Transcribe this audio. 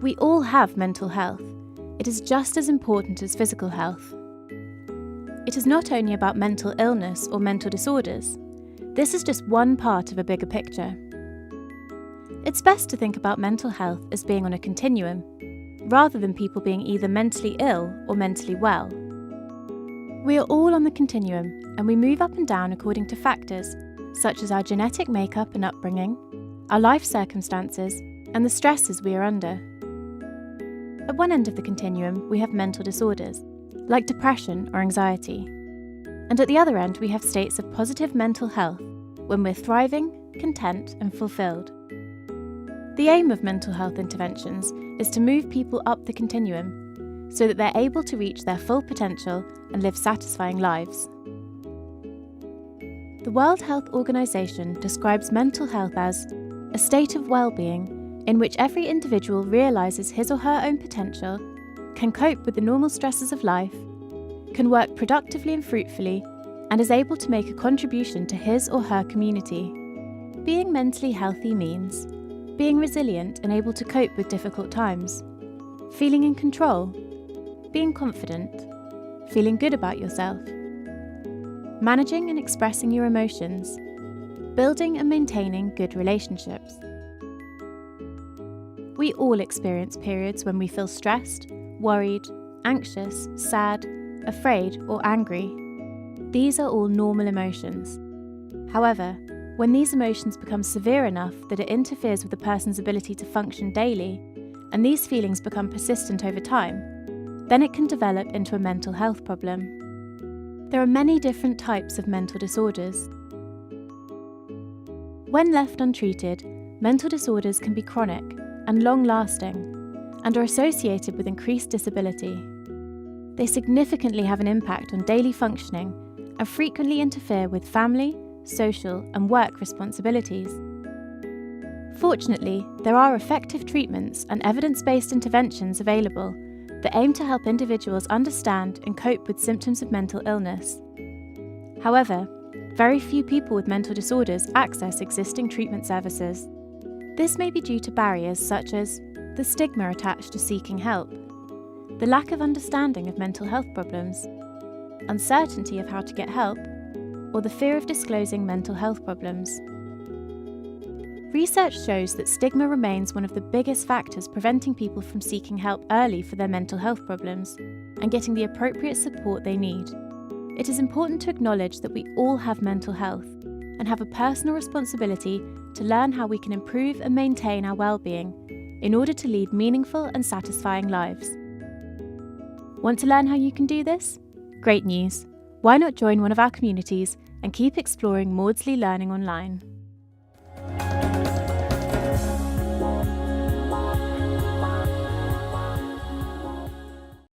We all have mental health. It is just as important as physical health. It is not only about mental illness or mental disorders. This is just one part of a bigger picture. It's best to think about mental health as being on a continuum, rather than people being either mentally ill or mentally well. We are all on the continuum, and we move up and down according to factors such as our genetic makeup and upbringing, our life circumstances, and the stresses we are under. At one end of the continuum, we have mental disorders, like depression or anxiety. And at the other end, we have states of positive mental health, when we're thriving, content, and fulfilled. The aim of mental health interventions is to move people up the continuum, so that they're able to reach their full potential and live satisfying lives. The World Health Organization describes mental health as a state of well-being in which every individual realizes his or her own potential, can cope with the normal stresses of life, can work productively and fruitfully, and is able to make a contribution to his or her community. Being mentally healthy means being resilient and able to cope with difficult times, feeling in control, being confident, feeling good about yourself, managing and expressing your emotions, building and maintaining good relationships. We all experience periods when we feel stressed, worried, anxious, sad, afraid, or angry. These are all normal emotions. However, when these emotions become severe enough that it interferes with a person's ability to function daily, and these feelings become persistent over time, then it can develop into a mental health problem. There are many different types of mental disorders. When left untreated, mental disorders can be chronic and long-lasting, and are associated with increased disability. They significantly have an impact on daily functioning and frequently interfere with family, social, and work responsibilities. Fortunately, there are effective treatments and evidence-based interventions available that aim to help individuals understand and cope with symptoms of mental illness. However, very few people with mental disorders access existing treatment services. This may be due to barriers such as the stigma attached to seeking help, the lack of understanding of mental health problems, uncertainty of how to get help, or the fear of disclosing mental health problems. Research shows that stigma remains one of the biggest factors preventing people from seeking help early for their mental health problems and getting the appropriate support they need. It is important to acknowledge that we all have mental health and have a personal responsibility to learn how we can improve and maintain our well-being in order to lead meaningful and satisfying lives. Want to learn how you can do this? Great news! Why not join one of our communities and keep exploring Maudsley Learning online?